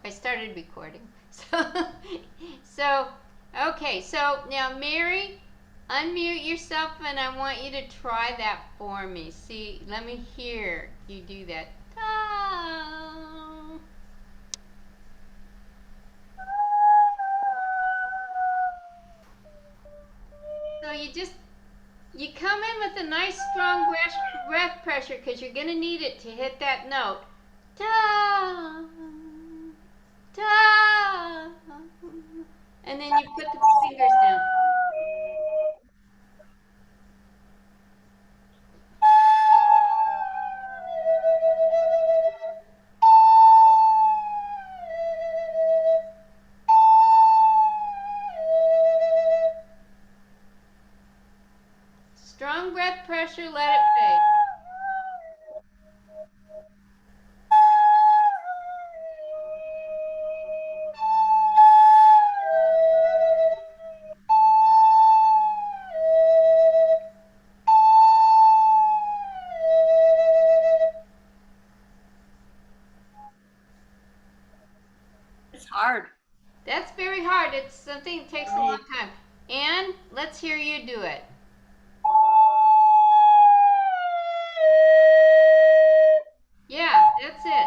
I started recording. So, okay. So now, Mary, unmute yourself, and I want you to try that for me. See, let me hear you do that. Ta. So you come in with a nice strong breath pressure because you're gonna need it to hit that note. Ta. Ta. And then you put the fingers down. Strong breath pressure, let it fade. It's hard. That's very hard. It's something that takes a long time. And let's hear you do it. Yeah, that's it.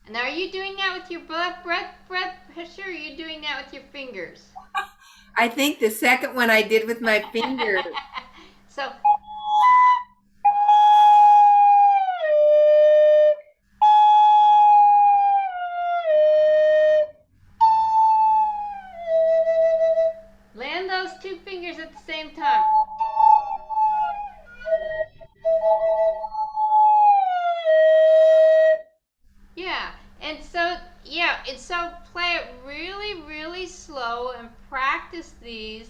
And are you doing that with your breath pressure, or are you doing that with your fingers? I think the second one I did with my finger. So, land those two fingers at the same time. Yeah, and so play it really, really slow and practice these,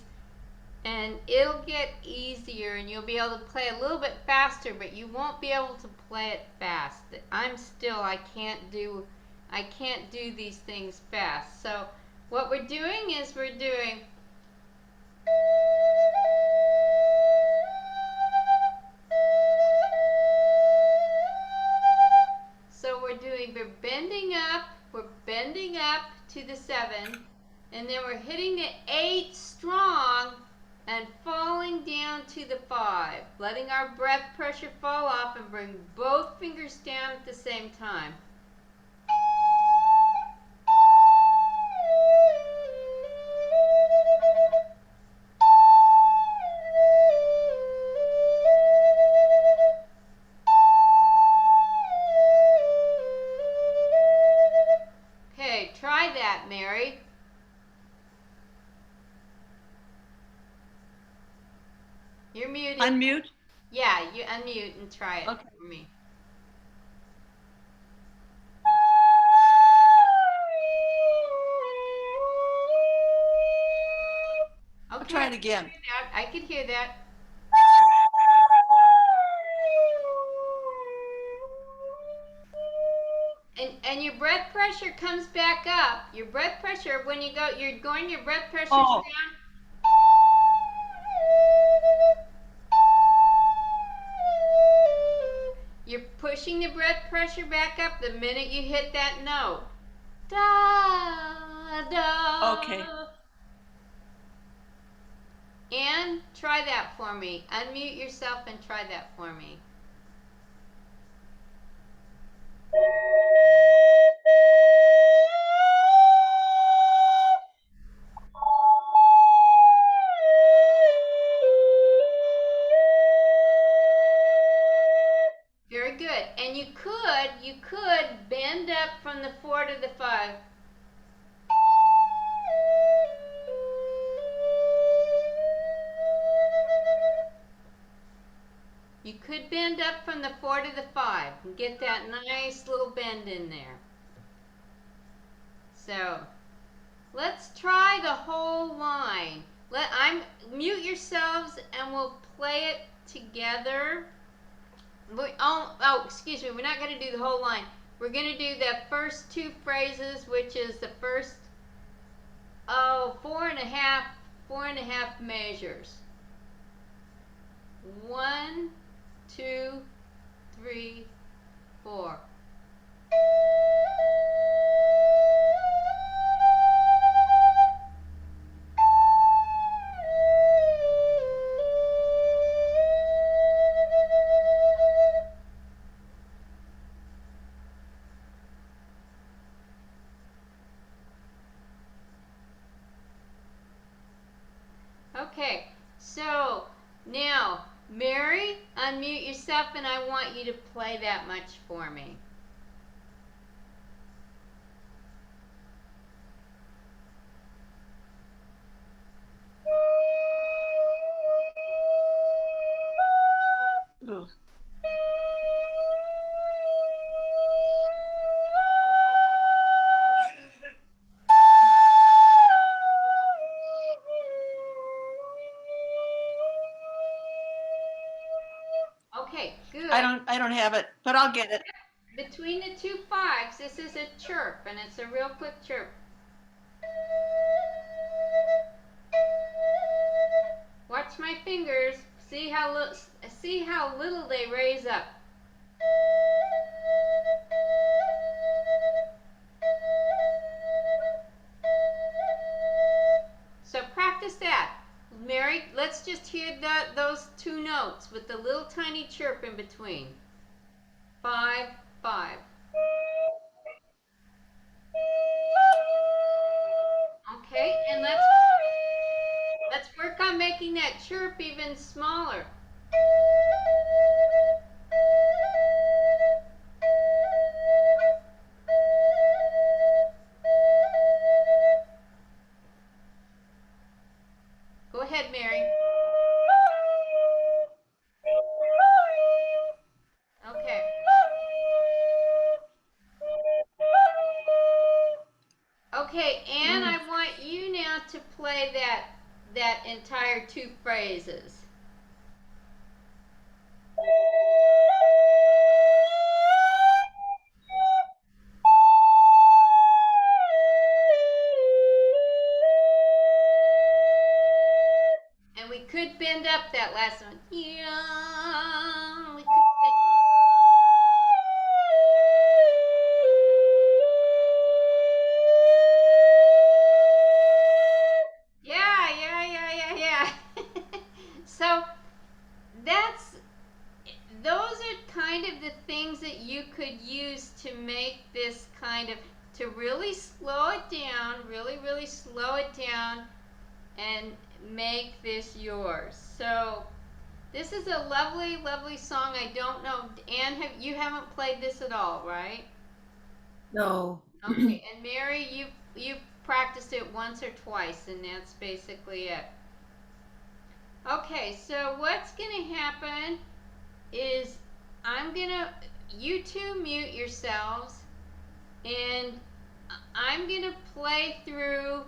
and it'll get easier, and you'll be able to play a little bit faster, but you won't be able to play it fast. I can't do these things fast. So what we're doing is we're bending up to the 7, and then we're hitting the 8 strong and falling down to the 5, letting our breath pressure fall off and bring both fingers down at the same time. Okay, try that, Mary. You're muted. Unmute. Yeah, you unmute and try it Okay. for me. I'll Okay, try it again. I could hear that. And your breath pressure comes back up. Your breath pressure, when you go, your breath pressure's Oh, down. You're pushing the breath pressure back up the minute you hit that note. Da, da. okay. And try that for me. Unmute yourself and try that for me. Very good. And you could bend up from the 4 to the 5. You could bend up from the 4 to the 5 and get that nice little bend in there. So, let's try the whole line. Mute yourselves and we'll play it together. Excuse me, we're not going to do the whole line. We're going to do the first 2 phrases, which is the first, 4.5 measures. 1, 2, 3, 4. Mary, unmute yourself and I want you to play that much for me. Ugh. Okay, good. I don't have it, but I'll get it. Between the two fives, this is a chirp, and it's a real quick chirp. Watch my fingers. See how little they raise up. So practice that. Mary, let's just hear those two notes with the little tiny chirp in between. 5, 5. Okay, and let's work on making that chirp even smaller. Go ahead, Mary. Okay. Okay, and I want you now to play that entire two phrases. And we could bend up that last one. Yeah, we could bend. Yeah. So those are kind of the things that you could use to make this to really slow it down, really slow it down and make this yours. So this is a lovely song. I don't know, Anne, you haven't played this at all, right? No. Okay, and Mary, you've practiced it once or twice, and that's basically it. Okay, so what's gonna happen is you two mute yourselves, and I'm gonna play through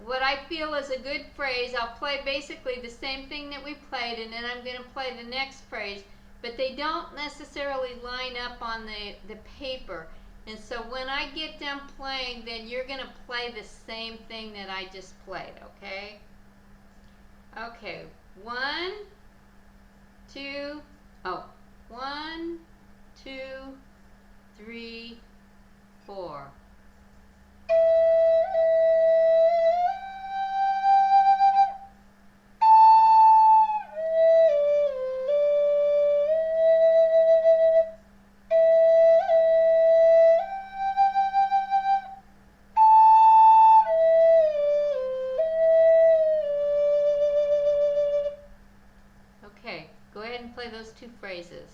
what I feel is a good phrase. I'll play basically the same thing that we played, and then I'm gonna play the next phrase, but they don't necessarily line up on the paper. And so when I get done playing, then you're gonna play the same thing that I just played, okay? Okay, 1, 2, 1, 2, 3, 4. Okay, go ahead and play those two phrases.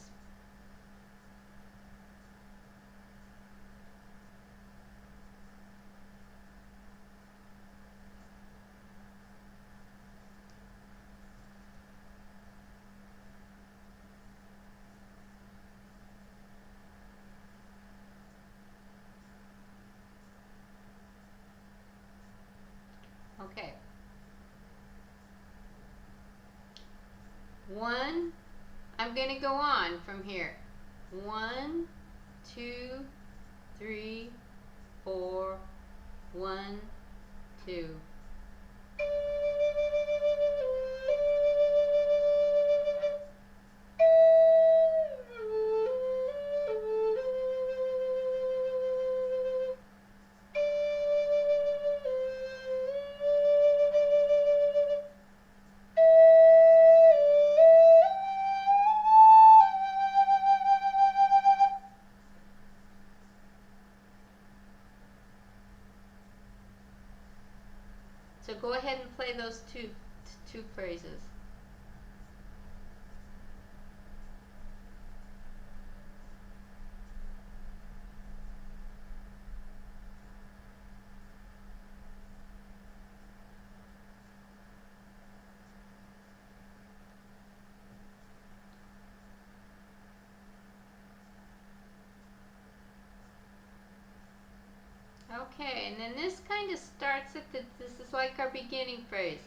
Okay. 1, I'm going to go on from here. 1, 2, 3, 4, 1, 2. Okay, and then this kind of starts at this is like our beginning phrase.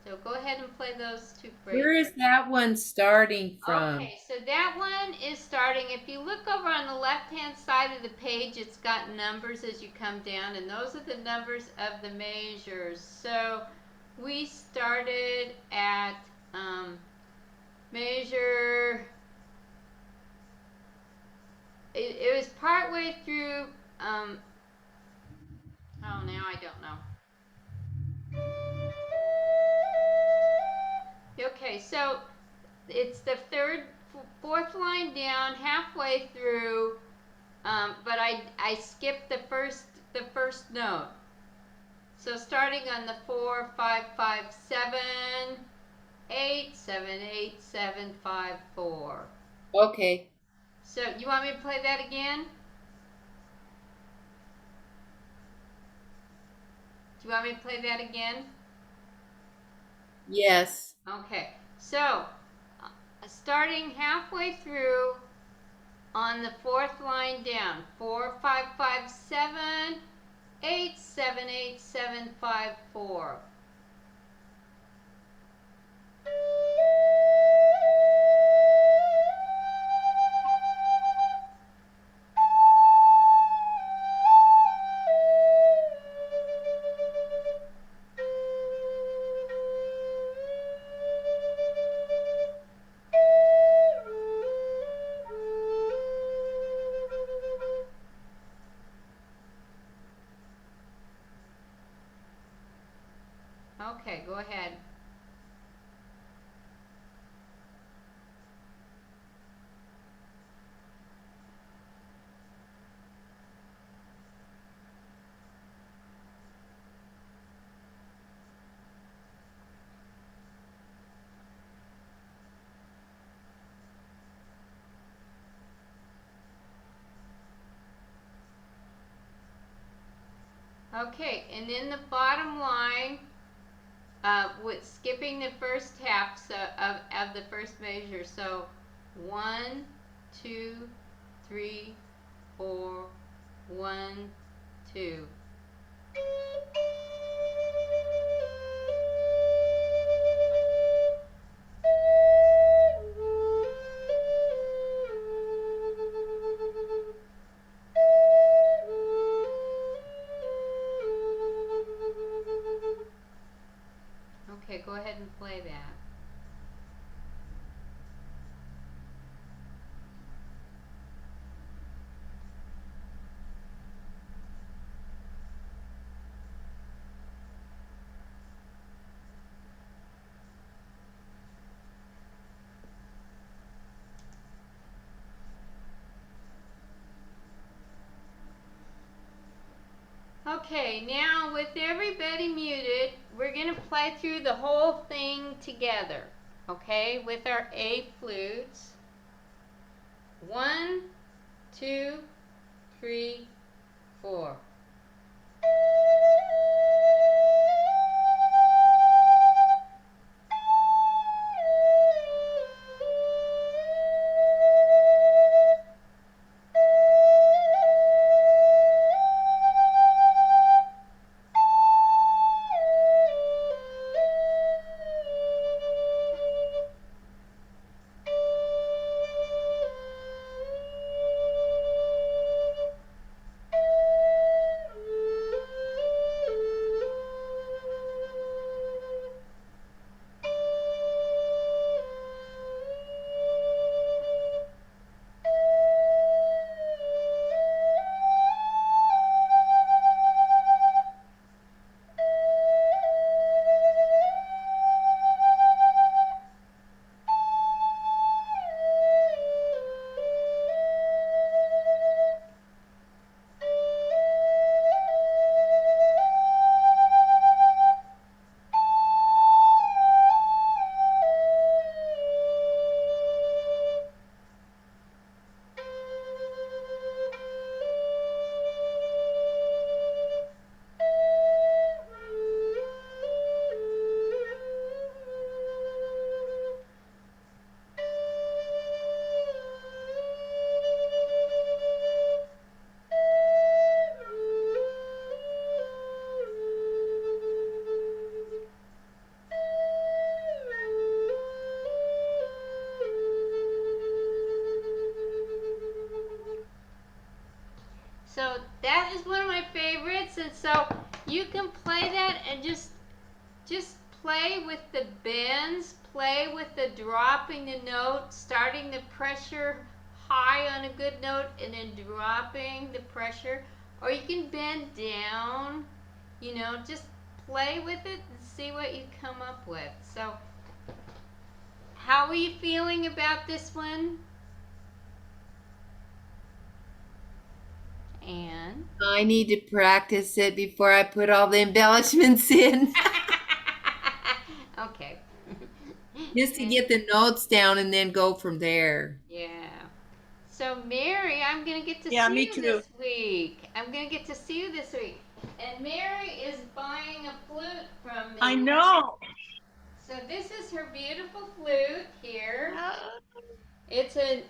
So go ahead and play those two phrases. Where is that one starting from? Okay, so that one is starting. If you look over on the left-hand side of the page, it's got numbers as you come down, and those are the numbers of the measures. So we started at measure. It was partway through. Oh, now I don't know. Okay, so it's the fourth line down, halfway through, but I skipped the first note. So starting on the 4, 5, 5, 7, 8, 7, 8, 7, 5, 4. Okay. So you want me to play that again? Do you want me to play that again? Yes. Okay, so starting halfway through on the fourth line down, 4, 5, 5, 7, 8, 7, 8, 7, 5, 4. Okay, go ahead. Okay, and in the bottom line, with skipping the first half of the first measure, so 1, 2, 3, 4, 1, 2. Okay, go ahead and play that. Okay, now with everybody muted, we're going to play through the whole thing together, okay, with our A flutes. 1, 2, 3, 4. and so you can play that and just play with the bends, play with the dropping the note, starting the pressure high on a good note and then dropping the pressure, or you can bend down, just play with it and see what you come up with. So how are you feeling about this one? And I need to practice it before I put all the embellishments in. okay. Just to get the notes down and then go from there. Yeah. So Mary, I'm gonna get to Yeah, see me you too. this week. And Mary is buying a flute from me. I know. So this is her beautiful flute here. Uh, It's an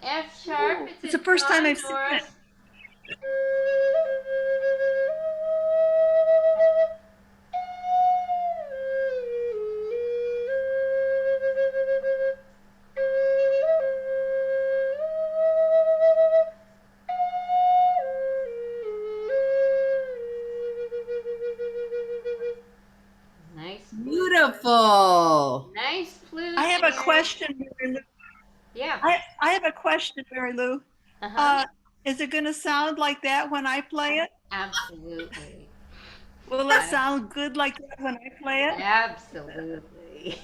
F sharp. It's the first time I've seen it. Nice flute. Beautiful. Nice flute. I have a Mary. question, Mary Lou. Yeah. I have a question, Mary Lou. Uh-huh. Is it going to sound like that when I play it? Absolutely. Will it sound good like that when I play it? Absolutely.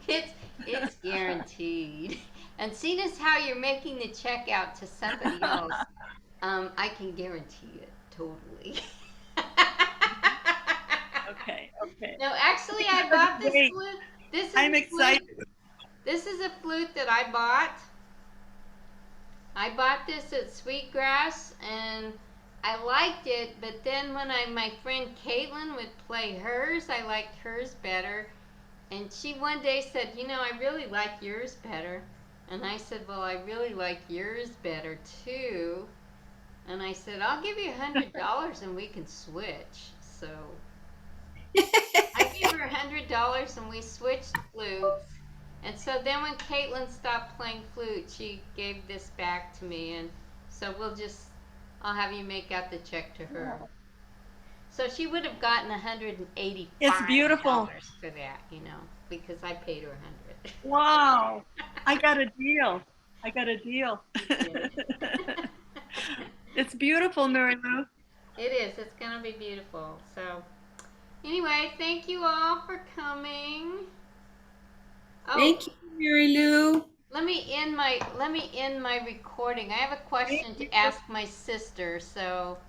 it's guaranteed. And seeing as how you're making the check out to somebody else, I can guarantee it totally. Okay. No, actually, I bought this Great. flute. This is I'm a flute. excited. This is a flute that I bought. I bought this at Sweetgrass, and I liked it. But then when my friend Caitlin would play hers, I liked hers better. And she one day said, I really like yours better. And I said, well, I really like yours better too. And I said, I'll give you $100 and we can switch. So I gave her $100 and we switched flutes. And so then when Caitlin stopped playing flute, she gave this back to me. And so I'll have you make out the check to her. So she would have gotten $185 It's beautiful. for that, because I paid her $100. Wow. I got a deal. It's beautiful, Mary Lou. It is. It's going to be beautiful. So anyway, thank you all for coming. Oh, Thank you, Mary Lou. let me end my recording. I have a question to ask my sister. So